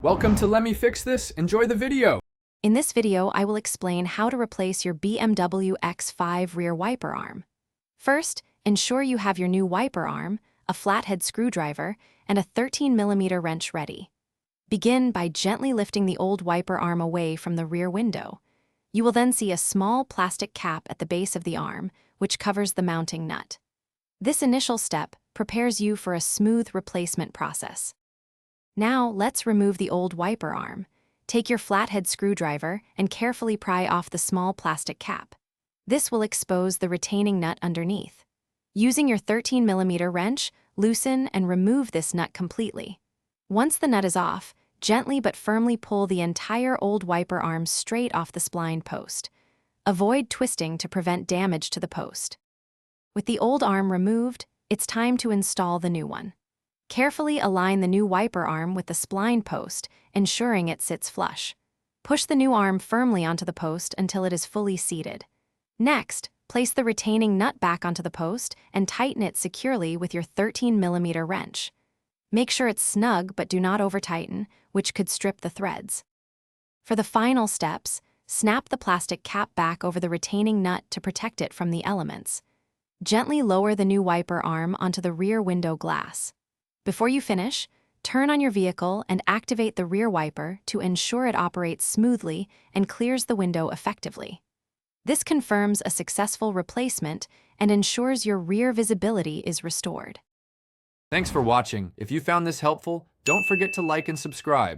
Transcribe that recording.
Welcome to Let Me Fix This. Enjoy the video. In this video, I will explain how to replace your BMW X5 rear wiper arm. First, ensure you have your new wiper arm, a flathead screwdriver, and a 13mm wrench ready. Begin by gently lifting the old wiper arm away from the rear window. You will then see a small plastic cap at the base of the arm, which covers the mounting nut. This initial step prepares you for a smooth replacement process. Now, let's remove the old wiper arm. Take your flathead screwdriver and carefully pry off the small plastic cap. This will expose the retaining nut underneath. Using your 13mm wrench, loosen and remove this nut completely. Once the nut is off, gently but firmly pull the entire old wiper arm straight off the spline post. Avoid twisting to prevent damage to the post. With the old arm removed, it's time to install the new one. Carefully align the new wiper arm with the spline post, ensuring it sits flush. Push the new arm firmly onto the post until it is fully seated. Next, place the retaining nut back onto the post and tighten it securely with your 13mm wrench. Make sure it's snug but do not over-tighten, which could strip the threads. For the final steps, snap the plastic cap back over the retaining nut to protect it from the elements. Gently lower the new wiper arm onto the rear window glass. Before you finish, turn on your vehicle and activate the rear wiper to ensure it operates smoothly and clears the window effectively. This confirms a successful replacement and ensures your rear visibility is restored. Thanks for watching. If you found this helpful, don't forget to like and subscribe.